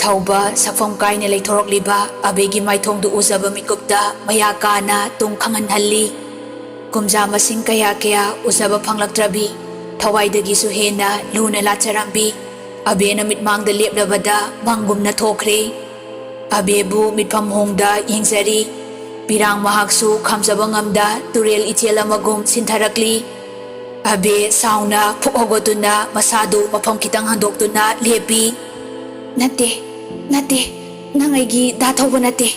ꯊꯧꯕ ꯁꯛꯐꯝ ꯀꯥꯏꯅ ꯂꯩꯊꯣꯔꯛꯂꯤꯕ ꯑꯕꯦꯒꯤ ꯃꯥꯏꯊꯣꯡꯗꯨ ꯎꯖꯕ ꯃꯤꯀꯨꯞꯇ ꯃꯌꯥ ꯀꯥꯅ ꯇꯨꯡ ꯈꯪꯍꯟꯍꯜꯂꯤ꯫ ꯀꯨꯝꯖꯥ ꯃꯁꯤꯡ ꯀꯌꯥ ꯎꯖꯕ ꯐꯪꯂꯛꯇ꯭ꯔꯕꯤ ꯊꯋꯥꯏꯗꯒꯤꯁꯨ ꯍꯦꯟꯅ ꯂꯨꯅ ꯂꯥꯠꯆꯔꯝꯕꯤ ꯑꯕꯦꯅ ꯃꯤꯠꯃꯥꯡꯗ ꯂꯦꯞꯂꯕꯗ ꯃꯪꯒꯨꯝꯅ ꯊꯣꯛꯈ꯭ꯔꯦ꯫ ꯑꯕꯦꯕꯨ ꯃꯤꯠꯐꯝ ꯍꯣꯡꯗ ꯌꯦꯡꯖꯔꯤ꯫ ꯄꯤꯔꯥꯡ ꯃꯍꯥꯛꯁꯨ ꯈꯥꯝꯖꯕ ꯉꯝꯗ ꯇꯨꯔꯦꯜ ꯏꯆꯦꯜ ꯑꯃꯒꯨꯝ ꯁꯤꯟꯊꯔꯛꯂꯤ꯫ ꯑꯕꯦ ꯁꯥꯎꯅ ꯐꯨꯛ ꯍꯧꯒꯠꯇꯨꯅ ꯃꯁꯥꯗꯨ ꯃꯐꯝ ꯈꯤꯇꯪ ꯍꯟꯗꯣꯛꯇꯨꯅ ꯂꯦꯞꯄꯤ꯫ ꯅꯠꯇꯦ ꯅꯪ ꯑꯩꯒꯤ ꯗꯥ ꯊꯧꯕ ꯅꯠꯇꯦ꯫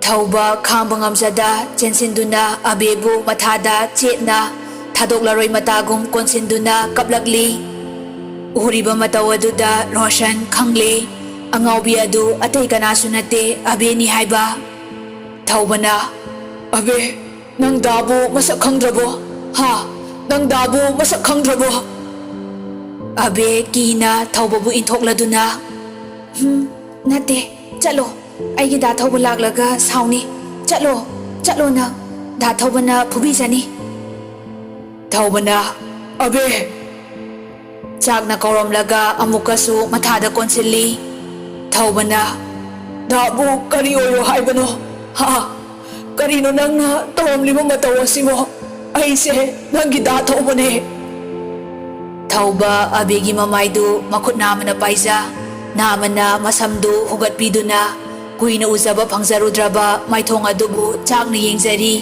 ꯊꯧꯕ ꯈꯥꯡꯕ ꯉꯝꯖꯗ ꯆꯦꯟꯁꯤꯟꯗꯨꯅ ꯑꯕꯦꯕꯨ ꯃꯊꯥꯗ ꯆꯦꯠꯅ ꯊꯥꯗꯣꯛꯂꯔꯣꯏ ꯃꯇꯥꯒꯨꯝ ꯀꯣꯟꯁꯤꯟꯗꯨꯅ ꯀꯞꯂꯛꯂꯤ꯫ ꯎꯔꯤꯕ ꯃꯇꯧ ꯑꯗꯨꯗ ꯔꯣꯁꯟ ꯈꯪꯂꯦ ꯑꯉꯥꯎꯕꯤ ꯑꯗꯨ ꯑꯇꯩ ꯀꯅꯥꯁꯨ ꯅꯠꯇꯦ ꯑꯕꯦꯅꯤ ꯍꯥꯏꯕ꯫ ꯊꯧꯕꯅ ꯑꯕꯦ ꯅꯪ ꯗꯥꯕꯨ ꯃꯁꯛ ꯈꯪꯗ꯭ꯔꯕꯣ? ꯅꯪ ꯗꯥꯕꯨ ꯃꯁꯛ ꯈꯪꯗ꯭ꯔꯕꯣ? ꯑꯕꯦ ꯀꯤꯅ ꯊꯧꯕꯕꯨ ꯏꯟꯊꯣꯛꯂꯗꯨꯅ ꯅꯠꯇꯦ ꯆꯠꯂꯣ ꯑꯩꯒꯤ ꯗꯥ ꯊꯧꯕ ꯂꯥꯛꯂꯒ ꯁꯥꯎꯅꯤ ꯆꯠꯂꯣ ꯅꯪ ꯗꯥ ꯊꯧꯕꯅ ꯐꯨꯕꯤꯖꯅꯤ꯫ ꯊꯧꯕꯅ ꯑꯕꯦ ꯆꯥꯛꯅ ꯀꯧꯔꯝꯂꯒ ꯑꯃꯨꯛꯀꯁꯨ ꯃꯊꯥꯗ ꯀꯣꯟꯁꯤꯜꯂꯤ꯫ ꯊꯧꯕꯅ ꯗꯥꯕꯨ ꯀꯔꯤ ꯑꯣꯏꯌꯣ ꯍꯥꯏꯕꯅꯣ? ꯀꯔꯤꯅꯣ ꯅꯪꯅ ꯇꯧꯔꯝꯂꯤꯕ ꯃꯇꯧ ꯑꯁꯤꯕꯣ? ꯑꯩꯁꯦ ꯅꯪꯒꯤ ꯗꯥ ꯊꯧꯕꯅꯦ꯫ ꯊꯧꯕ ꯑꯕꯦꯒꯤ ꯃꯃꯥꯏꯗꯨ ꯃꯈꯨꯠ ꯅꯥꯝꯃꯅ ꯄꯥꯏꯖ ꯅꯥꯝꯃꯅ ꯃꯁꯝꯗꯨ ꯍꯨꯒꯠꯄꯤꯗꯨꯅ ꯀꯨꯏꯅ ꯎꯖꯕ ꯐꯪꯖꯔꯨꯗ꯭ꯔꯕ ꯃꯥꯏꯊꯣꯡ ꯑꯗꯨꯕꯨ ꯆꯥꯛꯅ ꯌꯦꯡꯖꯔꯤ꯫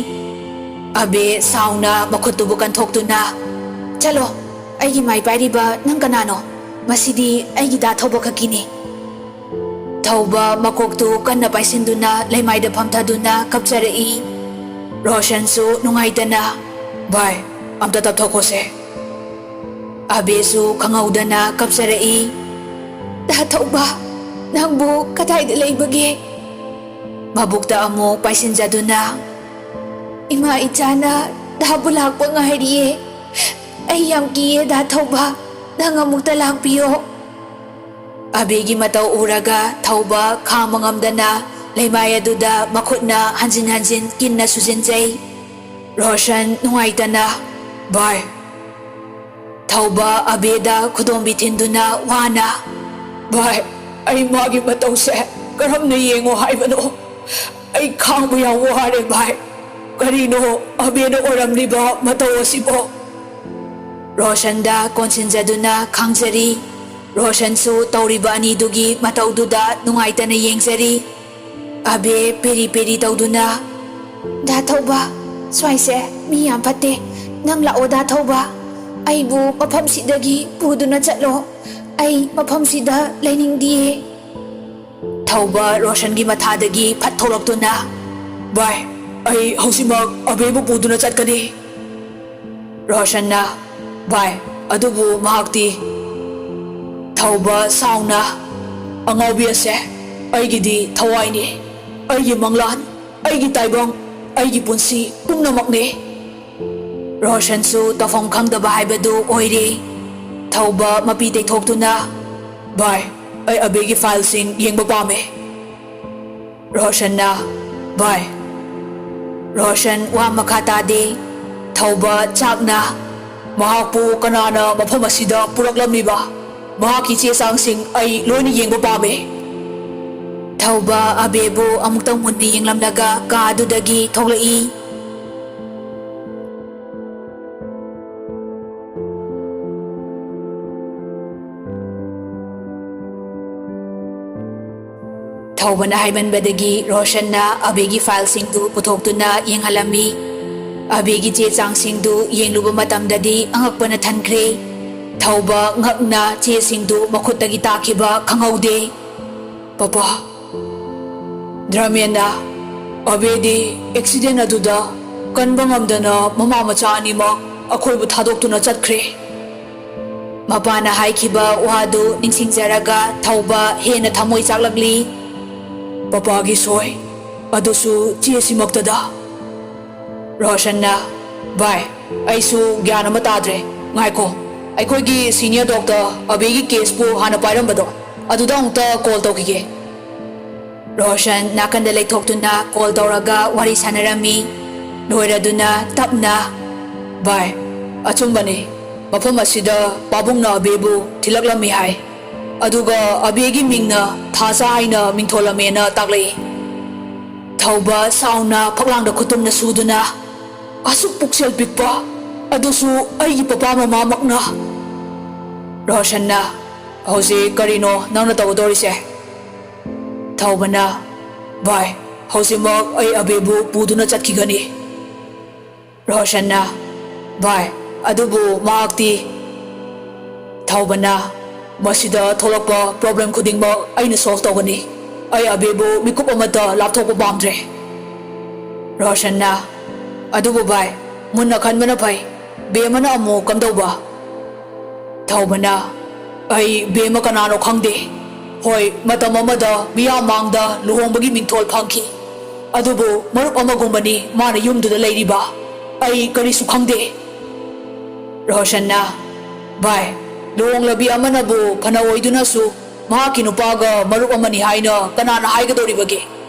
ꯑꯕꯦ ꯁꯥꯎꯅ ꯃꯈꯨꯠꯇꯨꯕꯨ ꯀꯟꯊꯣꯛꯇꯨꯅ ꯆꯠꯂꯣ ꯑꯩꯒꯤ ꯃꯥꯏ ꯄꯥꯏꯔꯤꯕ ꯅꯪ ꯀꯅꯥꯅꯣ? ꯃꯁꯤꯗꯤ ꯑꯩꯒꯤ ꯗꯥ ꯊꯧꯕ ꯈꯛꯀꯤꯅꯤ꯫ ꯊꯧꯕ ꯃꯀꯣꯛꯇꯨ ꯀꯟꯅ ꯄꯥꯏꯁꯤꯟꯗꯨꯅ ꯂꯩꯃꯥꯏꯗ ꯐꯝꯊꯗꯨꯅ ꯀꯞꯆꯔꯛꯏ꯫ ꯔꯣꯁꯟꯁꯨ ꯅꯨꯡꯉꯥꯏꯇꯅ ꯚꯥꯏ ꯑꯝꯇ ꯇꯞꯊꯣꯛꯈꯣꯁꯦ꯫ ꯑꯕꯦꯁꯨ ꯈꯪꯍꯧꯗꯅ ꯀꯞꯆꯔꯛꯏ꯫ ꯗꯥ ꯊꯧꯕ ꯅꯪꯕꯨ ꯀꯗꯥꯏꯗ ꯂꯩꯕꯒꯦ? ꯃꯕꯨꯛꯇ ꯑꯃꯨꯛ ꯄꯥꯏꯁꯤꯟꯖꯗꯨꯅ ꯏꯃꯥ ꯏꯆꯥꯅ ꯗꯥꯕꯨ ꯂꯥꯛꯄ ꯉꯥꯏꯔꯤꯌꯦ꯫ ꯑꯩ ꯌꯥꯝ ꯀꯤꯌꯦ ꯗꯥ ꯊꯧꯕ ꯅꯪ ꯑꯃꯨꯛꯇ ꯂꯥꯛꯄꯤꯌꯣ꯫ ꯑꯕꯦꯒꯤ ꯃꯇꯧ ꯎꯔꯒ ꯊꯧꯕ ꯈꯥꯡꯕ ꯉꯝꯗꯅ ꯂꯩꯃꯥꯏ ꯑꯗꯨꯗ ꯃꯈꯨꯠꯅ ꯍꯟꯖꯤꯟ ꯀꯤꯟꯅ ꯁꯨꯖꯤꯟꯖꯩ꯫ ꯔꯣꯁꯟ ꯅꯨꯡꯉꯥꯏꯇꯅ ꯚꯥꯏ ꯊꯧꯕ ꯑꯕꯦꯗ ꯈꯨꯗꯣꯝꯕꯤ ꯊꯤꯟꯗꯨꯅ ꯋꯥꯅ ꯚꯥꯏ ꯑꯩ ꯃꯥꯒꯤ ꯃꯇꯧꯁꯦ ꯀꯔꯝꯅ ꯌꯦꯡꯉꯣ ꯍꯥꯏꯕꯅꯣ? ꯑꯩ ꯈꯥꯡꯕ ꯌꯥꯝ ꯋꯥꯔꯦ ꯚꯥꯏ꯫ ꯀꯔꯤꯅꯣ ꯑꯕꯦꯅ ꯑꯣꯏꯔꯝꯂꯤꯕ ꯃꯇꯧ ꯑꯁꯤꯕꯣ? ꯔꯣꯁꯟꯗ ꯀꯣꯟꯁꯤꯟꯖꯗꯨꯅ ꯈꯥꯡꯖꯔꯤ꯫ ꯔꯣꯁꯟꯁꯨ ꯇꯧꯔꯤꯕ ꯑꯅꯤꯗꯨꯒꯤ ꯃꯇꯧꯗꯨꯗ ꯅꯨꯡꯉꯥꯏꯇꯅ ꯌꯦꯡꯖꯔꯤ꯫ ꯑꯕꯦ ꯄꯦꯔꯤ ꯄꯦꯔꯤ ꯇꯧꯗꯨꯅ ꯗꯥ ꯊꯧꯕ ꯁ꯭ꯋꯥꯏꯁꯦ ꯃꯤ ꯌꯥꯝ ꯐꯠꯇꯦ ꯅꯪ ꯂꯥꯛꯑꯣ ꯗꯥ ꯊꯧꯕ ꯑꯩꯕꯨ ꯃꯐꯝꯁꯤꯗꯒꯤ ꯄꯨꯗꯨꯅ ꯆꯠꯂꯣ ꯑꯩ ꯃꯐꯝꯁꯤꯗ ꯂꯩꯅꯤꯡꯗꯤꯌꯦ꯫ ꯊꯧꯕ ꯔꯣꯁꯟꯒꯤ ꯃꯊꯥꯗꯒꯤ ꯐꯠ ꯊꯣꯛꯂꯛꯇꯨꯅ ꯚꯥꯏ ꯑꯩ ꯍꯧꯖꯤꯛꯃꯛ ꯑꯕꯦꯕꯨ ꯄꯨꯗꯨꯅ ꯆꯠꯀꯅꯤ꯫ ꯔꯣꯁꯟꯅ ꯚꯥꯏ ꯑꯗꯨꯕꯨ ꯃꯍꯥꯛꯇꯤ ꯊꯧꯕ ꯁꯥꯎꯅ ꯑꯉꯥꯎꯕꯤ ꯑꯁꯦ ꯑꯩꯒꯤꯗꯤ ꯊꯋꯥꯏꯅꯤ ꯑꯩꯒꯤ ꯃꯪꯂꯥꯟ ꯑꯩꯒꯤ ꯇꯥꯏꯕꯪ ꯑꯩꯒꯤ ꯄꯨꯟꯁꯤ ꯄꯨꯝꯅꯃꯛꯅꯤ꯫ ꯔꯣꯁꯟꯁꯨ ꯇꯧꯐꯝ ꯈꯪꯗꯕ ꯍꯥꯏꯕꯗꯨ ꯑꯣꯏꯔꯦ꯫ ꯊꯧꯕ ꯃꯄꯤ ꯇꯩꯊꯣꯛꯇꯨꯅ ꯚꯥꯏ ꯑꯩ ꯑꯕꯦꯒꯤ ꯐꯥꯏꯜꯁꯤꯡ ꯌꯦꯡꯕ ꯄꯥꯝꯃꯦ꯫ ꯔꯣꯁꯟꯅ ꯚꯥꯏ ꯔꯣꯁꯟ ꯋꯥ ꯃꯈꯥ ꯇꯥꯗꯦ꯫ ꯊꯧꯕ ꯆꯥꯛꯅ ꯃꯍꯥꯛꯄꯨ ꯀꯅꯥꯅ ꯃꯐꯝ ꯑꯁꯤꯗ ꯄꯨꯔꯛꯂꯝꯂꯤꯕ? ꯃꯍꯥꯛꯀꯤ ꯆꯦ ꯆꯥꯡꯁꯤꯡ ꯑꯩ ꯂꯣꯏꯅ ꯌꯦꯡꯕ ꯄꯥꯝꯃꯦ꯫ ꯊꯧꯕ ꯑꯕꯦꯕꯨ ꯑꯃꯨꯛꯇꯪ ꯃꯨꯟꯅ ꯌꯦꯡꯂꯝꯂꯒ ꯀꯥꯗꯨꯗꯒꯤ ꯊꯣꯛꯂꯛꯏ꯫ ꯊꯧꯕꯅ ꯍꯥꯏꯃꯟꯕꯗꯒꯤ ꯔꯣꯁꯟꯅ ꯑꯕꯦꯒꯤ ꯐꯥꯏꯜꯁꯤꯡꯗꯨ ꯄꯨꯊꯣꯛꯇꯨꯅ ꯌꯦꯡꯍꯜꯂꯝꯃꯤ꯫ ꯑꯕꯦꯒꯤ ꯆꯦ ꯆꯥꯡꯁꯤꯡꯗꯨ ꯌꯦꯡꯂꯨꯕ ꯃꯇꯝꯗꯗꯤ ꯑꯉꯛꯄꯅ ꯊꯟꯈ꯭ꯔꯦ꯫ ꯊꯧꯕ ꯉꯛꯅ ꯆꯦꯁꯤꯡꯗꯨ ꯃꯈꯨꯠꯇꯒꯤ ꯇꯥꯈꯤꯕ ꯈꯪꯍꯧꯗꯦ꯫ ꯄꯄꯥ ꯙꯔꯃꯦꯟꯅ ꯑꯕꯦꯗꯤ ꯑꯦꯛꯁꯤꯗꯦꯟ ꯑꯗꯨꯗ ꯀꯟꯕ ꯉꯝꯗꯅ ꯃꯃꯥ ꯃꯆꯥ ꯑꯅꯤꯃꯛ ꯑꯩꯈꯣꯏꯕꯨ ꯊꯥꯗꯣꯛꯇꯨꯅ ꯆꯠꯈ꯭ꯔꯦ꯫ ꯃꯄꯥꯅ ꯍꯥꯏꯈꯤꯕ ꯋꯥꯗꯨ ꯅꯤꯡꯁꯤꯡꯖꯔꯒ ꯊꯧꯕ ꯍꯦꯟꯅ ꯊꯃꯣꯏ ꯆꯥꯛꯂꯛꯂꯤ꯫ ꯄꯄꯥꯒꯤ ꯁꯣꯏ ꯑꯗꯨꯁꯨ ꯆꯦꯁꯤꯃꯛꯇꯗ꯫ ꯔꯣꯁꯟꯅ ꯚꯥꯏ ꯑꯩꯁꯨ ꯒ꯭ꯌꯥꯟ ꯑꯃ ꯇꯥꯗ꯭ꯔꯦ ꯉꯥꯏꯈꯣ ꯑꯩꯈꯣꯏꯒꯤ ꯁꯤꯅꯤꯌꯔ ꯗꯣꯛꯇꯔ ꯑꯕꯦꯒꯤ ꯀꯦꯁꯄꯨ ꯍꯥꯟꯅ ꯄꯥꯏꯔꯝꯕꯗꯣ ꯑꯗꯨꯗ ꯑꯃꯨꯛꯇ ꯀꯣꯜ ꯇꯧꯈꯤꯒꯦ꯫ ꯔꯣꯁꯟ ꯅꯥꯀꯟꯗ ꯂꯩꯊꯣꯛꯇꯨꯅ ꯀꯣꯜ ꯇꯧꯔꯒ ꯋꯥꯔꯤ ꯁꯥꯟꯅꯔꯝꯃꯤ꯫ ꯂꯣꯏꯔꯗꯨꯅ ꯇꯞꯅ ꯚꯥꯏ ꯑꯆꯨꯝꯕꯅꯤ ꯃꯐꯝ ꯑꯁꯤꯗ ꯄꯥꯕꯨꯡꯅ ꯑꯕꯦꯕꯨ ꯊꯤꯜꯂꯛꯂꯝꯃꯤ ꯍꯥꯏ꯫ ꯑꯗꯨꯒ ꯑꯕꯦꯒꯤ ꯃꯤꯡꯅ ꯊꯥꯖ ꯍꯥꯏꯅ ꯃꯤꯡꯊꯣꯜꯂꯝꯃꯦꯅ ꯇꯥꯛꯂꯛꯏ꯫ ꯊꯧꯕ ꯁꯥꯎꯅ ꯐꯛꯂꯥꯡꯗ ꯈꯨꯇꯨꯝꯅ ꯁꯨꯗꯨꯅ ꯑꯁꯨꯛ ꯄꯨꯛꯆꯦꯜ ꯄꯤꯛꯄ ꯑꯗꯨꯁꯨ ꯑꯩꯒꯤ ꯄꯄꯥ ꯃꯃꯥꯃꯛꯅ꯫ ꯔꯣꯁꯟꯅ ꯍꯧꯖꯤꯛ ꯀꯔꯤꯅꯣ ꯅꯪꯅ ꯇꯧꯒꯗꯧꯔꯤꯁꯦ? ꯊꯧꯕꯅ ꯚꯥꯏ ꯍꯧꯖꯤꯛꯃꯛ ꯑꯩ ꯑꯕꯦꯕꯨ ꯄꯨꯗꯨꯅ ꯆꯠꯈꯤꯒꯅꯤ꯫ ꯔꯣꯁꯟꯅ ꯚꯥꯏ ꯑꯗꯨꯕꯨ ꯃꯍꯥꯛꯇꯤ꯫ ꯊꯧꯕꯅ ꯃꯁꯤꯗ ꯊꯣꯛꯂꯛꯄ ꯄ꯭ꯔꯣꯕ꯭ꯂꯦꯝ ꯈꯨꯗꯤꯡꯃꯛ ꯑꯩꯅ ꯁꯣꯜꯚ ꯇꯧꯒꯅꯤ꯫ ꯑꯩ ꯑꯕꯦꯕꯨ ꯃꯤꯀꯨꯞ ꯑꯃꯠꯇ ꯂꯥꯞꯊꯣꯛꯄ ꯄꯥꯝꯗ꯭ꯔꯦ꯫ ꯔꯣꯁꯟꯅ ꯑꯗꯨꯕꯨ ꯚꯥꯏ ꯃꯨꯟꯅ ꯈꯟꯕꯅ ꯐꯩ, ꯕꯦꯃꯅ ꯑꯃꯨꯛ ꯀꯝꯗꯧꯕ? ꯊꯧꯕꯅ ꯑꯩ ꯕꯦꯃ ꯀꯅꯥꯅꯣ ꯈꯪꯗꯦ꯫ ꯍꯣꯏ ꯃꯇꯝ ꯑꯃꯗ ꯃꯤꯌꯥꯝ ꯃꯥꯡꯗ ꯂꯨꯍꯣꯡꯕꯒꯤ ꯃꯤꯡꯊꯣꯜ ꯐꯪꯈꯤ, ꯑꯗꯨꯕꯨ ꯃꯔꯨꯞ ꯑꯃꯒꯨꯝꯕꯅꯤ ꯃꯥꯅ ꯌꯨꯝꯗꯨꯗ ꯂꯩꯔꯤꯕ꯫ ꯑꯩ ꯀꯔꯤꯁꯨ ꯈꯪꯗꯦ꯫ ꯔꯣꯁꯟꯅ ꯚꯥꯏ ꯂꯨꯍꯣꯡꯂꯕꯤ ꯑꯃꯅꯕꯨ ꯐꯅ ꯑꯣꯏꯗꯨꯅꯁꯨ ꯃꯍꯥꯛꯀꯤ ꯅꯨꯄꯥꯒ ꯃꯔꯨꯞ ꯑꯃꯅꯤ ꯍꯥꯏꯅ ꯀꯅꯥꯅ ꯍꯥꯏꯒꯗꯧꯔꯤꯕꯒꯦ?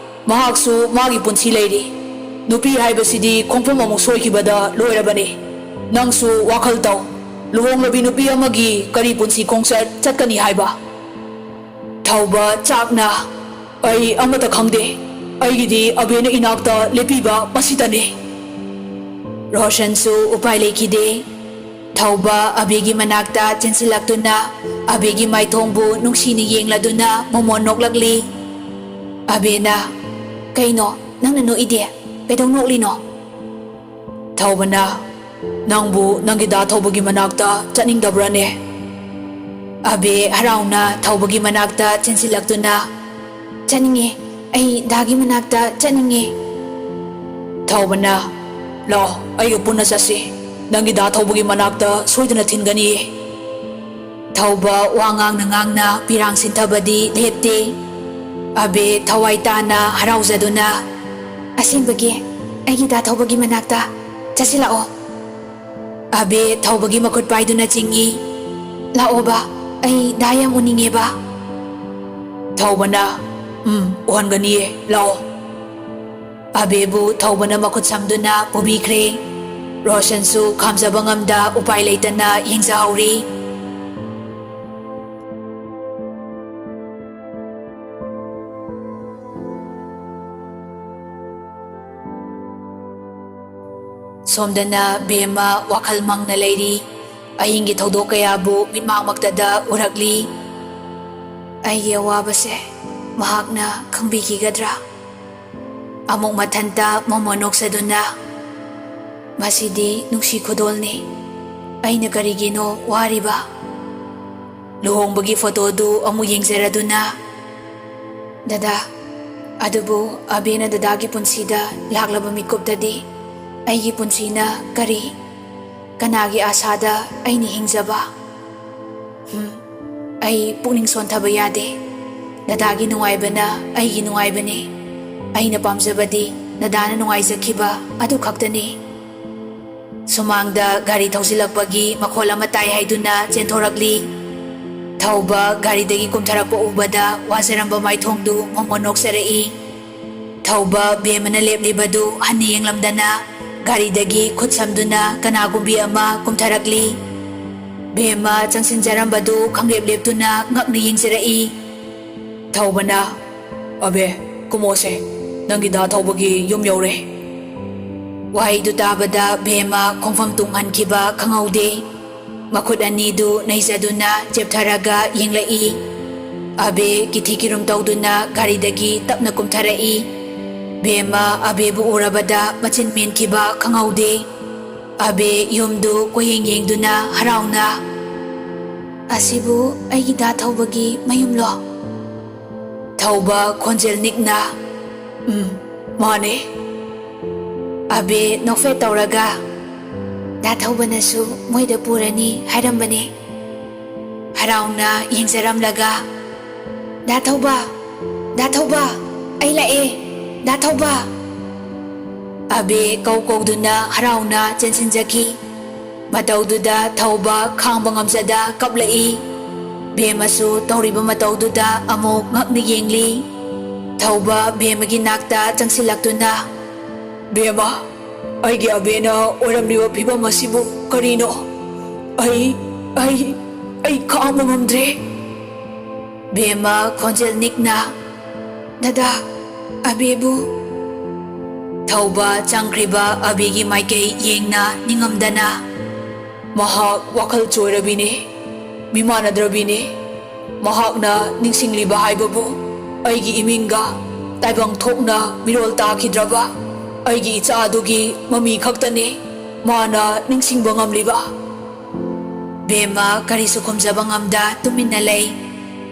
ꯃꯍꯥꯛꯁꯨ ꯃꯥꯒꯤ ꯄꯨꯟꯁꯤ ꯂꯩꯔꯤ꯫ ꯅꯨꯄꯤ ꯍꯥꯏꯕꯁꯤꯗꯤ ꯈꯣꯡꯐꯝ ꯑꯃꯨꯛ ꯁꯣꯏꯈꯤꯕꯗ ꯂꯣꯏꯔꯕꯅꯤ꯫ ꯅꯪꯁꯨ ꯋꯥꯈꯜ ꯇꯧ, ꯂꯨꯍꯣꯡꯂꯕꯤ ꯅꯨꯄꯤ ꯑꯃꯒꯤ ꯀꯔꯤ ꯄꯨꯟꯁꯤ ꯈꯣꯡꯆꯠ ꯆꯠꯀꯅꯤ ꯍꯥꯏꯕ? ꯊꯧꯕ ꯆꯥꯛꯅ ꯑꯩ ꯑꯃꯠꯇ ꯈꯪꯗꯦ, ꯑꯩꯒꯤꯗꯤ ꯑꯕꯦꯅ ꯏꯅꯥꯛꯇ ꯂꯦꯞꯄꯤꯕ ꯃꯁꯤꯇꯅꯤ꯫ ꯔꯣꯁꯟꯁꯨ ꯎꯄꯥꯏ ꯂꯩꯈꯤꯗꯦ꯫ ꯊꯧꯕ ꯑꯕꯦꯒꯤ ꯃꯅꯥꯛꯇ ꯆꯦꯟꯁꯤꯜꯂꯛꯇꯨꯅ ꯑꯕꯦꯒꯤ ꯃꯥꯏꯊꯣꯡꯕꯨ ꯅꯨꯡꯁꯤꯅ ꯌꯦꯡꯂꯗꯨꯅ ꯃꯣꯃꯣꯟ ꯅꯣꯛꯂꯛꯂꯤ꯫ ꯑꯕꯦꯅ ꯀꯩꯅꯣ ꯅꯪꯅ ꯅꯣꯛꯏꯗꯤ? ꯀꯩꯗꯧ ꯅꯣꯛꯂꯤꯅꯣ? ꯊꯧꯕꯅ ꯅꯪꯕꯨ ꯅꯪꯒꯤ ꯗꯥ ꯊꯧꯕꯒꯤ ꯃꯅꯥꯛꯇ ꯆꯠꯅꯤꯡꯗꯕ꯭ꯔꯅꯦ? ꯑꯕꯦ ꯍꯔꯥꯎꯅ ꯊꯧꯕꯒꯤ ꯃꯅꯥꯛꯇ ꯆꯦꯟꯁꯤꯜꯂꯛꯇꯨꯅ ꯆꯠꯅꯤꯡꯉꯦ, ꯑꯩ ꯗꯥꯒꯤ ꯃꯅꯥꯛꯇ ꯆꯠꯅꯤꯡꯉꯦ꯫ ꯊꯧꯕꯅ ꯂꯥꯛꯑꯣ ꯑꯩꯒ ꯄꯨꯟꯅ ꯆꯠꯁꯤ, ꯅꯪꯒꯤ ꯗꯥ ꯊꯧꯕꯒꯤ ꯃꯅꯥꯛꯇ ꯁꯣꯏꯗꯅ ꯊꯤꯟꯒꯅꯤꯌꯦ꯫ ꯊꯧꯕ ꯋꯥ ꯉꯥꯡꯅ ꯉꯥꯡꯅ ꯄꯤꯔꯥꯡ ꯁꯤꯟꯊꯕꯗꯤ ꯂꯦꯞꯇꯦ꯫ ꯑꯕꯦ ꯊꯋꯥꯏ ꯇꯥꯅ ꯍꯔꯥꯎꯖꯗꯨꯅ ꯑꯁꯦꯡꯕꯒꯤ ꯑꯩꯒꯤ ꯗꯥ ꯊꯧꯕꯒꯤ ꯃꯅꯥꯛꯇ ꯆꯠꯁꯤꯜꯂꯛꯑꯣ꯫ ꯑꯕꯦ ꯊꯧꯕꯒꯤ ꯃꯈꯨꯠ ꯄꯥꯏꯗꯨꯅ ꯆꯤꯡꯏ꯫ ꯂꯥꯛꯑꯣꯕ, ꯑꯩ ꯗꯥ ꯌꯥꯝ ꯎꯅꯤꯡꯉꯦꯕ꯫ ꯊꯧꯕꯅ ꯎꯍꯟꯒꯅꯤꯌꯦ, ꯂꯥꯛꯑꯣ꯫ ꯑꯕꯦꯕꯨ ꯊꯧꯕꯅ ꯃꯈꯨꯠ ꯁꯝꯗꯨꯅ ꯄꯨꯕꯤꯈ꯭ꯔꯦ꯫ ꯔꯣꯁꯟꯁꯨ ꯈꯥꯝꯖꯕ ꯉꯝꯗ ꯎꯄꯥꯏ ꯂꯩꯇꯅ ꯌꯦꯡꯖꯍꯧꯔꯤ꯫ ꯁꯣꯝꯗꯅ ꯕꯦꯃ ꯋꯥꯈꯜ ꯃꯪꯅ ꯂꯩꯔꯤ꯫ ꯑꯍꯤꯡꯒꯤ ꯊꯧꯗꯣꯛ ꯀꯌꯥꯕꯨ ꯃꯤꯠꯃꯥꯡꯃꯛꯇꯗ ꯎꯔꯛꯂꯤ꯫ ꯑꯩꯒꯤ ꯑꯋꯥꯕꯁꯦ ꯃꯍꯥꯛꯅ ꯈꯪꯕꯤꯈꯤꯒꯗ꯭ꯔꯥ? ꯑꯃꯨꯛ ꯃꯊꯟꯇ ꯃꯣꯃꯣꯟ ꯅꯣꯛꯆꯗꯨꯅ ꯃꯁꯤꯗꯤ ꯅꯨꯡꯁꯤ ꯈꯨꯗꯣꯜꯅꯤ, ꯑꯩꯅ ꯀꯔꯤꯒꯤꯅꯣ ꯋꯥꯔꯤꯕ? ꯂꯨꯍꯣꯡꯕꯒꯤ ꯐꯣꯇꯣꯗꯨ ꯑꯃꯨꯛ ꯌꯦꯡꯖꯔꯗꯨꯅ ꯗꯗꯥ, ꯑꯗꯨꯕꯨ ꯑꯕꯦꯅ ꯗꯗꯥꯒꯤ ꯄꯨꯟꯁꯤꯗ ꯂꯥꯛꯂꯕ ꯃꯤꯀꯨꯞꯇꯗꯤ ꯑꯩꯒꯤ ꯄꯨꯟꯁꯤꯅ ꯀꯔꯤ, ꯀꯅꯥꯒꯤ ꯑꯥꯁꯥꯗ ꯑꯩꯅ ꯍꯤꯡꯖꯕ? ꯑꯩ ꯄꯨꯛꯅꯤꯡ ꯁꯣꯟꯊꯕ ꯌꯥꯗꯦ꯫ ꯗꯗꯥꯒꯤ ꯅꯨꯡꯉꯥꯏꯕꯅ ꯑꯩꯒꯤ ꯅꯨꯡꯉꯥꯏꯕꯅꯤ꯫ ꯑꯩꯅ ꯄꯥꯝꯖꯕꯗꯤ ꯗꯗꯥꯅ ꯅꯨꯡꯉꯥꯏꯖꯈꯤꯕ ꯑꯗꯨ ꯈꯛꯇꯅꯤ꯫ ꯁꯨꯃꯥꯡꯗ ꯒꯥꯔꯤ ꯊꯧꯖꯤꯜꯂꯛꯄꯒꯤ ꯃꯈꯣꯜ ꯑꯃ ꯇꯥꯏ ꯍꯥꯏꯗꯨꯅ ꯆꯦꯟꯊꯣꯔꯛꯂꯤ꯫ ꯊꯧꯕ ꯒꯥꯔꯤꯗꯒꯤ ꯀꯨꯝꯊꯔꯛꯄ ꯎꯕꯗ ꯋꯥꯖꯔꯝꯕ ꯃꯥꯏꯊꯣꯡꯗꯨ ꯃꯣꯃꯣꯟ ꯅꯣꯛꯆꯔꯛꯏ꯫ ꯊꯧꯕ ꯕꯦꯃꯅ ꯂꯦꯞꯂꯤꯕꯗꯨ ꯍꯟꯅ ꯌꯦꯡꯂꯝꯗꯅ ꯒꯥꯔꯤꯗꯒꯤ ꯈꯨꯠ ꯁꯝꯗꯨꯅ ꯀꯅꯥꯒꯨꯝꯕꯤ ꯑꯃ ꯀꯨꯝꯊꯔꯛꯂꯤ꯫ ꯕꯦꯃ ꯆꯪꯁꯤꯟꯖꯔꯝꯕꯗꯨ ꯈꯪꯂꯦꯞ ꯂꯦꯞꯇꯨꯅ ꯉꯛꯅ ꯌꯦꯡꯖꯔꯛꯏ꯫ ꯊꯧꯕꯅ ꯑꯕꯦ ꯀꯨꯝꯃꯣꯁꯦ, ꯅꯪꯒꯤ ꯗꯥ ꯊꯧꯕꯒꯤ ꯌꯨꯝ ꯌꯧꯔꯦ꯫ ꯋꯥꯍꯩꯗꯨ ꯇꯥꯕꯗ ꯕꯦꯃ ꯈꯣꯡꯐꯝ ꯇꯨꯡꯍꯟꯈꯤꯕ ꯈꯪꯍꯧꯗꯦ꯫ ꯃꯈꯨꯠ ꯑꯅꯤꯗꯨ ꯅꯩꯖꯗꯨꯅ ꯆꯦꯞꯊꯔꯒ ꯌꯦꯡꯂꯛꯏ꯫ ꯑꯕꯦ ꯀꯤꯊꯤ ꯀꯤꯔꯨꯝ ꯇꯧꯗꯨꯅ ꯒꯥꯔꯤꯗꯒꯤ ꯇꯞꯅ ꯀꯨꯝꯊꯔꯛꯏ꯫ ꯕꯦꯃ ꯑꯕꯦꯕꯨ ꯎꯔꯕꯗ ꯃꯆꯤꯟ ꯃꯦꯟꯈꯤꯕ ꯈꯪꯍꯧꯗꯦ꯫ ꯑꯕꯦ ꯌꯨꯝꯗꯨ ꯀꯣꯌꯦꯡ ꯌꯦꯡꯗꯨꯅ ꯍꯔꯥꯎꯅ ꯑꯁꯤꯕꯨ ꯑꯩꯒꯤ ꯗꯥ ꯊꯧꯕꯒꯤ ꯃꯌꯨꯝꯂꯣ? ꯊꯧꯕ ꯈꯣꯟꯖꯦꯜ ꯅꯤꯛꯅ ꯃꯥꯅꯦ꯫ ꯑꯕꯦ ꯅꯣꯛꯐꯦꯠ ꯇꯧꯔꯒ ꯗꯥ ꯊꯧꯕꯅꯁꯨ ꯃꯣꯏꯗ ꯄꯨꯔꯅꯤ ꯍꯥꯏꯔꯝꯕꯅꯦ꯫ ꯍꯔꯥꯎꯅ ꯌꯦꯡꯖꯔꯝꯂꯒ ꯗꯥ ꯊꯧꯕ, ꯗꯥ ꯊꯧꯕ, ꯑꯩ ꯂꯥꯛꯑꯦ, ꯗꯥ ꯊꯧꯕ꯫ ꯑꯕꯦ ꯀꯧꯗꯨꯅ ꯍꯔꯥꯎꯅ ꯆꯦꯟꯁꯤꯟꯖꯈꯤ꯫ ꯃꯇꯧꯗꯨꯗ ꯊꯧꯕ ꯈꯥꯡꯕ ꯉꯝꯖꯗ ꯀꯞꯂꯛꯏ꯫ ꯕꯦꯃꯁꯨ ꯇꯧꯔꯤꯕ ꯃꯇꯧꯗꯨꯗ ꯑꯃꯨꯛ ꯉꯛꯅ ꯌꯦꯡꯂꯤ꯫ ꯊꯧꯕ ꯕꯦꯃꯒꯤ ꯅꯥꯛꯇ ꯆꯪꯁꯤꯜꯂꯛꯇꯨꯅ ꯕꯦꯃ, ꯑꯩꯒꯤ ꯑꯕꯦꯅ ꯑꯣꯏꯔꯝꯂꯤꯕ ꯐꯤꯕꯝ ꯑꯁꯤꯕꯨ ꯀꯔꯤꯅꯣ? ꯑꯩ ꯈꯥꯡꯕ ꯉꯝꯗ꯭ꯔꯦ꯫ ꯕꯦꯝꯃ ꯈꯣꯟꯖꯦꯜ ꯅꯤꯛꯅ ꯗꯗꯥ ꯑꯕꯦꯕꯨ ꯊꯧꯕ ꯆꯪꯈ꯭ꯔꯤꯕ ꯑꯕꯦꯒꯤ ꯃꯥꯏꯀꯩ ꯌꯦꯡꯅ ꯅꯤꯡꯉꯝꯗꯅ ꯃꯍꯥꯛ ꯋꯥꯈꯜ ꯆꯣꯏꯔꯕꯤꯅꯤ ꯃꯤꯃꯥꯟꯅꯗ꯭ꯔꯕꯤꯅꯤ ꯃꯍꯥꯛꯅ ꯅꯤꯡꯁꯤꯡꯂꯤꯕ ꯍꯥꯏꯕꯕꯨ ꯑꯩꯒꯤ ꯏꯃꯤꯡꯒ ꯇꯥꯏꯕꯪ ꯊꯣꯛꯅ ꯃꯤꯔꯣꯜ ꯇꯥꯈꯤꯗ꯭ꯔꯕ ꯑꯩꯒꯤ ꯏꯆꯥ ꯑꯗꯨꯒꯤ ꯃꯃꯤ ꯈꯛꯇꯅꯤ ꯃꯥꯅ ꯅꯤꯡꯁꯤꯡꯕ ꯉꯝꯂꯤꯕ ꯕꯦꯝꯃ ꯀꯔꯤꯁꯨ ꯈꯨꯝꯖꯕ ꯉꯝꯗ ꯇꯨꯃꯤꯟꯅ ꯂꯩ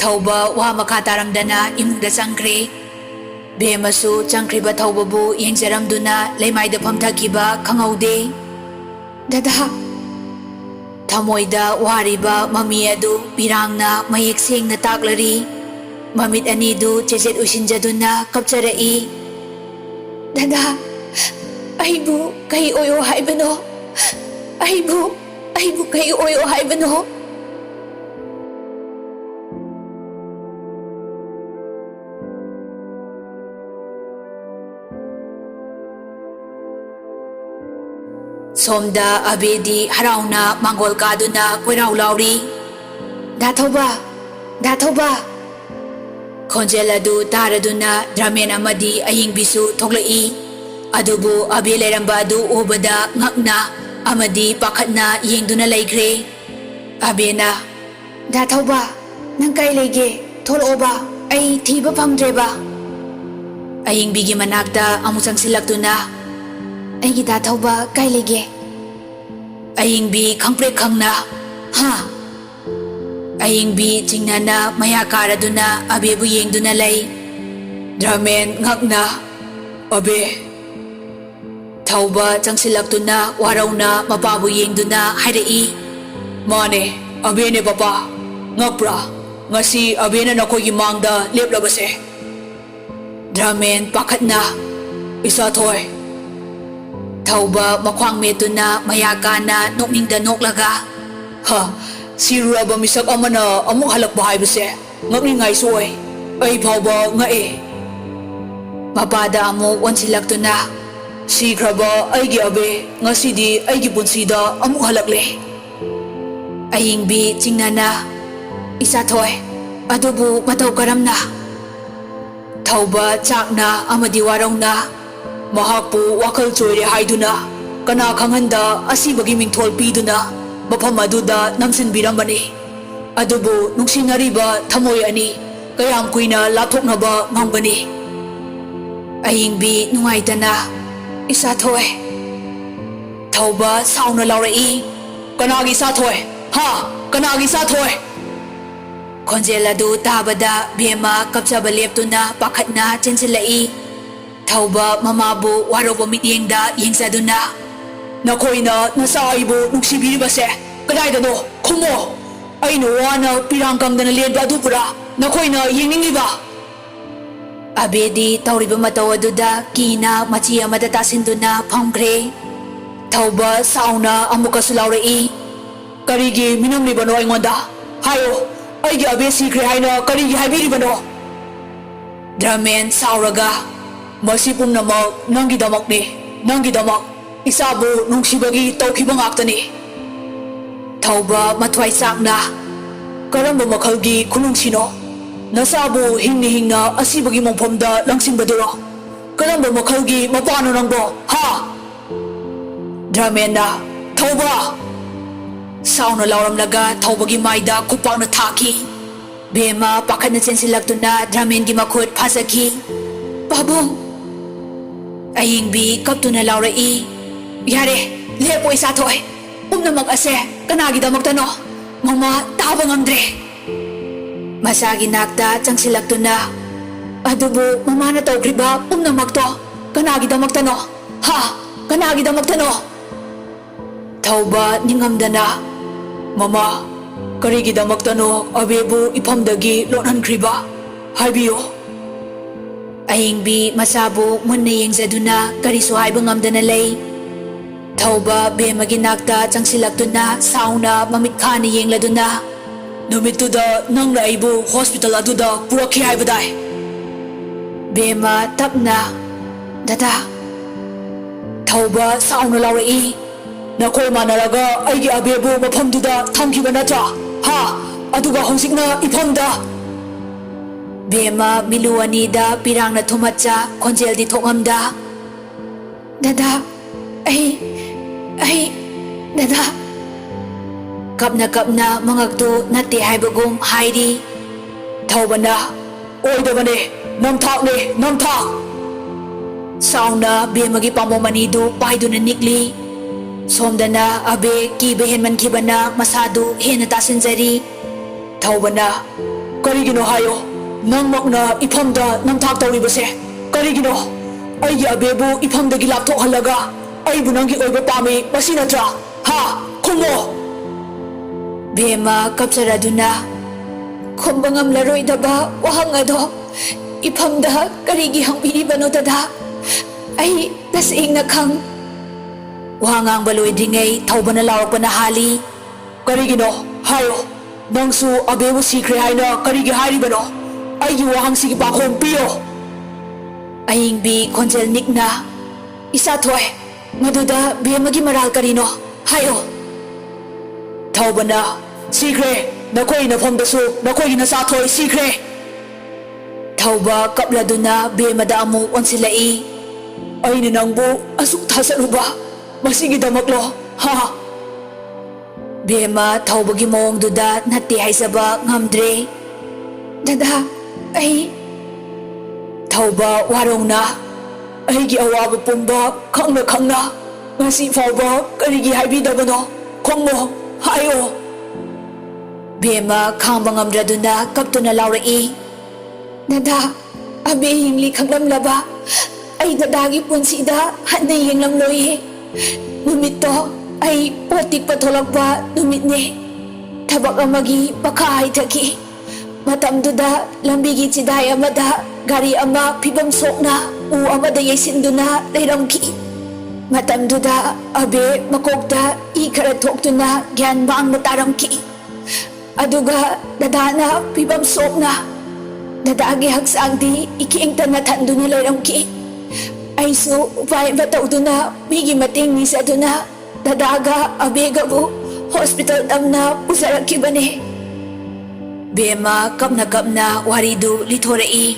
ꯊꯧꯕ ꯋꯥ ꯃꯈꯥ ꯇꯥꯔꯝꯗꯅ ꯏꯃꯨꯡꯗ ꯆꯪꯈ꯭ꯔꯦ ꯕꯦꯝꯃꯁꯨ ꯆꯪꯈ꯭ꯔꯤꯕ ꯊꯧꯕꯕꯨ ꯌꯦꯡꯖꯔꯝꯗꯨꯅ ꯂꯩꯃꯥꯏꯗ ꯐꯝꯊꯈꯤꯕ ꯈꯪꯍꯧꯗꯦ ꯗꯗꯥ ꯊꯃꯣꯏꯗ ꯋꯥꯔꯤꯕ ꯃꯃꯤ ꯑꯗꯨ ꯄꯤꯔꯥꯡꯅ ꯃꯌꯦꯛ ꯁꯦꯡꯅ ꯇꯥꯛꯂꯔꯤ ꯃꯃꯤꯠ ꯑꯅꯤꯗꯨ ꯆꯦꯆꯦꯠ ꯎꯏꯁꯤꯟꯖꯗꯨꯅ ꯀꯞꯆꯔꯛꯏ ꯗꯗꯥ ꯑꯩꯕꯨ ꯀꯩ ꯑꯣꯏꯌꯣ ꯍꯥꯏꯕꯅꯣ ꯑꯩꯕꯨ ꯀꯩ ꯑꯣꯏꯌꯣ ꯍꯥꯏꯕꯅꯣ ꯁꯣꯝꯗ ꯑꯕꯦꯗꯤ ꯍꯔꯥꯎꯅ ꯃꯥꯡꯒꯣꯜ ꯀꯥꯗꯨꯅ ꯀꯣꯏꯔꯥꯎ ꯂꯥꯎꯔꯤ ꯗꯥ ꯊꯧꯕ ꯈꯣꯟꯖꯦꯜ ꯑꯗꯨ ꯇꯥꯔꯗꯨꯅ ꯗ꯭ꯔꯃꯦꯟ ꯑꯃꯗꯤ ꯑꯌꯤꯡꯕꯤꯁꯨ ꯊꯣꯛꯂꯛꯏ ꯑꯗꯨꯕꯨ ꯑꯕꯦ ꯂꯩꯔꯝꯕ ꯑꯗꯨ ꯎꯕꯗ ꯉꯛꯅ ꯑꯃꯗꯤ ꯄꯥꯈꯠꯅ ꯌꯦꯡꯗꯨꯅ ꯂꯩꯈ꯭ꯔꯦ ꯑꯕꯦꯅ ꯗꯥ ꯊꯧꯕ ꯅꯪ ꯀꯥꯏ ꯂꯩꯒꯦ ꯊꯣꯛꯂꯛꯑꯣꯕ ꯑꯩ ꯊꯤꯕ ꯐꯪꯗ꯭ꯔꯦꯕ ꯑꯌꯤꯡꯕꯤꯒꯤ ꯃꯅꯥꯛꯇ ꯑꯃꯨꯛ ꯆꯪꯁꯤꯜꯂꯛꯇꯨꯅ ꯑꯩꯒꯤ ꯗꯥ ꯊꯧꯕ ꯀꯥꯏ ꯂꯩꯒꯦ ꯑꯌꯤꯡꯕꯤ ꯈꯪꯄ꯭ꯔꯦꯛ ꯈꯪꯅ ꯍꯥ ꯑꯌꯤꯡꯕꯤ ꯆꯤꯡꯅꯅ ꯃꯌꯥ ꯀꯥꯔꯗꯨꯅ ꯑꯕꯦꯕꯨ ꯌꯦꯡꯗꯨꯅ ꯂꯩ ꯗ꯭ꯔꯃꯦꯟ ꯉꯛꯅ ꯑꯕꯦ ꯊꯧꯕ ꯆꯪꯁꯤꯜꯂꯛꯇꯨꯅ ꯋꯥꯔꯧꯅ ꯃꯄꯥꯕꯨ ꯌꯦꯡꯗꯨꯅ ꯍꯥꯏꯔꯛꯏ ꯃꯥꯅꯦ ꯑꯕꯦꯅꯦ ꯄꯄꯥ ꯉꯛꯄ꯭ꯔꯥ ꯉꯁꯤ ꯑꯕꯦꯅ ꯅꯈꯣꯏꯒꯤ ꯃꯥꯡꯗ ꯂꯦꯞꯂꯕꯁꯦ ꯗ꯭ꯔꯃꯦꯟ ꯄꯥꯈꯠꯅ ꯏꯆꯥꯊꯣꯏ ꯊꯧꯕ ꯃꯈ꯭ꯋꯥꯡ ꯃꯦꯠꯇꯨꯅ ꯃꯌꯥ ꯀꯥꯅ ꯅꯣꯛꯅꯤꯡꯗ ꯅꯣꯛꯂꯒ ꯍ ꯁꯤꯔꯨꯔꯕ ꯃꯤꯁꯛ ꯑꯃꯅ ꯑꯃꯨꯛ ꯍꯜꯂꯛꯄ ꯍꯥꯏꯕꯁꯦ ꯉꯛꯅꯤꯡꯉꯥꯏꯁꯨ ꯑꯣꯏ ꯑꯩ ꯐꯥꯎꯕ ꯉꯛꯑꯦ ꯃꯄꯥꯗ ꯑꯃꯨꯛ ꯑꯣꯟꯁꯤꯜꯂꯛꯇꯨꯅ ꯁꯤꯈ꯭ꯔꯕ ꯑꯩꯒꯤ ꯑꯕꯦ ꯉꯁꯤꯗꯤ ꯑꯩꯒꯤ ꯄꯨꯟꯁꯤꯗ ꯑꯃꯨꯛ ꯍꯜꯂꯛꯂꯦ ꯑꯌꯤꯡꯕꯤ ꯆꯤꯡꯅꯅ ꯏꯆꯥꯊꯣꯏ ꯑꯗꯨꯕꯨ ꯃꯇꯧ ꯀꯔꯝꯅ ꯊꯧꯕ ꯆꯥꯛꯅ ꯑꯃꯗꯤ ꯋꯥꯔꯧꯅ ꯃꯍꯥꯛꯄꯨ ꯋꯥꯈꯜ ꯆꯣꯏꯔꯦ ꯍꯥꯏꯗꯨꯅ ꯀꯅꯥ ꯈꯪꯍꯟꯗ ꯑꯁꯤꯕꯒꯤ ꯃꯤꯡꯊꯣꯜ ꯄꯤꯗꯨꯅ ꯃꯐꯝ ꯑꯗꯨꯗ ꯅꯝꯁꯤꯟꯕꯤꯔꯝꯕꯅꯤ ꯑꯗꯨꯕꯨ ꯅꯨꯡꯁꯤꯅꯔꯤꯕ ꯊꯃꯣꯏ ꯑꯅꯤ ꯀꯌꯥꯝ ꯀꯨꯏꯅ ꯂꯥꯞꯊꯣꯛꯅꯕ ꯉꯝꯒꯅꯤ ꯑꯌꯤꯡꯕꯤ ꯅꯨꯡꯉꯥꯏꯇꯅ ꯏꯆꯥꯊꯣꯏ ꯊꯧꯕ ꯁꯥꯎꯅ ꯂꯥꯎꯔꯛꯏ ꯀꯅꯥꯒꯤ ꯏꯆꯥꯊꯣꯏ ꯍꯥ ꯀꯅꯥꯒꯤ ꯏꯆꯥꯊꯣꯏ ꯈꯣꯟꯖꯦꯜ ꯑꯗꯨ ꯇꯥꯕꯗ ꯕꯦꯝꯃ ꯀꯞꯆꯕ ꯂꯦꯞꯇꯨꯅ ꯄꯥꯈꯠꯅ ꯆꯦꯟꯁꯤꯜꯂꯛꯏ ꯊꯧꯕ ꯃꯃꯥꯕꯨ ꯋꯥꯔꯧꯕ ꯃꯤꯠꯌꯦꯡꯗ ꯌꯦꯡꯖꯗꯨꯅ ꯅꯈꯣꯏꯅ ꯅꯆꯥ ꯑꯩꯕꯨ ꯅꯨꯡꯁꯤꯕꯤꯔꯤꯕꯁꯦ ꯀꯗꯥꯏꯗꯅꯣ ꯈꯨꯝꯃꯣ ꯑꯩꯅ ꯋꯥꯅ ꯄꯤꯔꯥꯡ ꯀꯪꯗꯅ ꯂꯦꯟꯕ ꯑꯗꯨꯕꯨꯔꯥ ꯅꯈꯣꯏꯅ ꯌꯦꯡꯅꯤꯡꯂꯤꯕ ꯑꯕꯦꯗꯤ ꯇꯧꯔꯤꯕ ꯃꯇꯧ ꯑꯗꯨꯗ ꯀꯤꯅ ꯃꯆꯤ ꯑꯃꯗ ꯇꯥꯁꯤꯟꯗꯨꯅ ꯐꯝꯈ꯭ꯔꯦ ꯊꯧꯕ ꯁꯥꯎꯅ ꯑꯃꯨꯛꯀꯁꯨ ꯂꯥꯎꯔꯛꯏ ꯀꯔꯤꯒꯤ ꯃꯤꯅꯝꯂꯤꯕꯅꯣ ꯑꯩꯉꯣꯟꯗ ꯍꯥꯏꯌꯣ ꯑꯩꯒꯤ ꯑꯕꯦ ꯁꯤꯈ꯭ꯔꯦ ꯍꯥꯏꯅ ꯀꯔꯤꯒꯤ ꯍꯥꯏꯕꯤꯔꯤꯕꯅꯣ ꯗ꯭ꯔꯃꯦꯟ ꯁꯥꯎꯔꯒ ꯃꯁꯤ ꯄꯨꯝꯅꯃꯛ ꯅꯪꯒꯤꯗꯃꯛꯅꯤ ꯅꯪꯒꯤꯗꯃꯛ ꯏꯆꯥꯕꯨ ꯅꯨꯡꯁꯤꯕꯒꯤ ꯇꯧꯈꯤꯕ ꯉꯥꯛꯇꯅꯤ ꯊꯧꯕ ꯃꯊ꯭ꯋꯥꯏ ꯆꯥꯛꯅ ꯀꯔꯝꯕ ꯃꯈꯜꯒꯤ ꯈꯨꯅꯨꯡꯁꯤꯅꯣ ꯅꯆꯥꯕꯨ ꯍꯤꯡꯅ ꯑꯁꯤꯕꯒꯤ ꯃꯣꯡꯐꯝꯗ ꯂꯪꯁꯤꯟꯕꯗꯨꯔꯣ ꯀꯔꯝꯕ ꯃꯈꯜꯒꯤ ꯃꯄꯥꯅꯣ ꯅꯪꯕꯣ ꯍꯥ ꯗ꯭ꯔꯃꯦꯟꯅ ꯊꯧꯕ ꯁꯥꯎꯅ ꯂꯥꯎꯔꯝꯂꯒ ꯊꯧꯕꯒꯤ ꯃꯥꯏꯗ ꯈꯨꯠꯄꯥꯛꯅ ꯊꯥꯈꯤ ꯕꯦꯝꯃ ꯄꯥꯈꯠꯅ ꯆꯦꯟꯁꯤꯜꯂꯛꯇꯨꯅ ꯗ꯭ꯔꯃꯦꯟꯒꯤ ꯃꯈꯨꯠ ꯐꯥꯖꯈꯤ ꯄꯥꯕꯨꯡ ꯑꯌꯤꯡꯕꯤ ꯀꯞꯇꯨꯅ ꯂꯥꯎꯔꯛꯏ ꯌꯥꯔꯦ ꯂꯦꯞꯄꯣ ꯏꯆꯥꯊꯣꯏ ꯄꯨꯝꯅꯃꯛ ꯑꯁꯦ ꯀꯅꯥꯒꯤꯗꯃꯛꯇꯅꯣ ꯃꯃꯥ ꯇꯥꯕ ꯉꯝꯗ꯭ꯔꯦ ꯃꯆꯥꯒꯤ ꯅꯥꯛꯇ ꯆꯪꯁꯤꯜꯂꯛꯇꯨꯅ ꯑꯗꯨꯕꯨ ꯃꯃꯥꯅ ꯇꯧꯈ꯭ꯔꯤꯕ ꯄꯨꯝꯅꯃꯛꯇꯣ ꯀꯅꯥꯒꯤꯗꯃꯛꯇꯅꯣ ꯍꯥ ꯀꯅꯥꯒꯤꯗꯃꯛꯇꯅꯣ ꯊꯧꯕ ꯅꯤꯡꯉꯝꯗꯅ ꯃꯃꯥ ꯀꯔꯤꯒꯤꯗꯃꯛꯇꯅꯣ ꯑꯕꯦꯕꯨ ꯏꯐꯝꯗꯒꯤ ꯂꯣꯠꯍꯟꯈ꯭ꯔꯤꯕ ꯍꯥꯏꯕꯤꯌꯨ ꯑꯌꯤꯡꯕꯤ ꯃꯆꯥꯕꯨ ꯃꯨꯟꯅ ꯌꯦꯡꯖꯗꯨꯅ ꯀꯔꯤꯁꯨ ꯍꯥꯏꯕ ꯉꯝꯗꯅ ꯂꯩ ꯊꯧꯕ ꯕꯦꯝꯃꯒꯤ ꯅꯥꯛꯇ ꯆꯪꯁꯤꯜꯂꯛꯇꯨꯅ ꯁꯥꯎꯅ ꯃꯃꯤꯠ ꯈꯥꯅ ꯌꯦꯡꯂꯗꯨꯅ ꯅꯨꯃꯤꯠꯇꯨꯗ ꯅꯪꯅ ꯑꯩꯕꯨ ꯍꯣꯁꯄꯤꯇꯥꯜ ꯑꯗꯨꯗ ꯄꯨꯔꯛꯈꯤ ꯍꯥꯏꯕꯗꯥꯏ ꯕꯦꯝꯃ ꯇꯞꯅ ꯗꯗꯥ ꯊꯧꯕ ꯁꯥꯎꯅ ꯂꯥꯎꯔꯛꯏ ꯅꯈꯣꯏ ꯃꯥꯟꯅꯔꯒ ꯑꯩꯒꯤ ꯑꯕꯦꯕꯨ ꯃꯐꯝꯗꯨꯗ ꯊꯝꯈꯤꯕ ꯅꯠꯇ꯭ꯔꯥ ꯍꯥ ꯑꯗꯨꯒ ꯍꯧꯖꯤꯛꯅ ꯏꯐꯝꯗ Bema miluanida pirang na thumatcha khonjel di thongamda. Dada, ay, dada. Kapna mangagdu nati haibagum hairi. Thawbana, oidabane, namthak. Sauna bemagi pamomanidu paiduna nikli. Somdana abe kibe henman kibana masadu hena tasinjari. Thawbana, karigino hayo. Nangmakna ifamda namthak tawribase. Karigino, aigi abebu ifamdagi lapthokhalaga aibu nangi oiba pami masi natra. Ha, khungo. Bema kapsaraduna khumba ngamlaroidaba wahang ado ifamda karigi hangpiribano dada. Ay tasing na khang. Wahangang baloidringay thawbana lawakpana hali. Karigino, hayo. Nangsu abebu sikre haina karigi haribano. Aigi wahang sige pakhom piyo. Ayingbi khonjel nikna. Isa thoy, maduda bemagi maral karino. Hayo. Thawbana, sikre, nakoi na phomdasu, nakoi na sa thoy sikre. Thawba kapladuna bemada amu onsilai. Aina nangbu asuk thasaruba. Masigidamaklo, ha. Bema thawbagi mawongduda natti haisaba ngamdre. Dada, ay. Thawba warongna. Aigi awaba pumba khangna. Ngasi fawba karigi haibidabano. Khongmo, hayo. Bema khangba ngamdraduna kaptuna laurai. Dada, abe hingli khanglamlaba. Ay dadagi punsida hanay yenglamloy. Numito ay potik patolagba numitne. Tabak amagi pakahay taki. Matamduda lambigi chiday amada gari ama pibam sokna u amada yaisinduna layramki. Matamduda abe makokda ikarathokduna gyan maang mataramki. Aduga dadana pibam sokna. Dadagi hagsagdi ikiingtan na tanduna layramki. Aisu upay batawduna migi mating nisaduna dadaga abegabu hospital tamna pusarakibane. Bema kapna waridu litorai.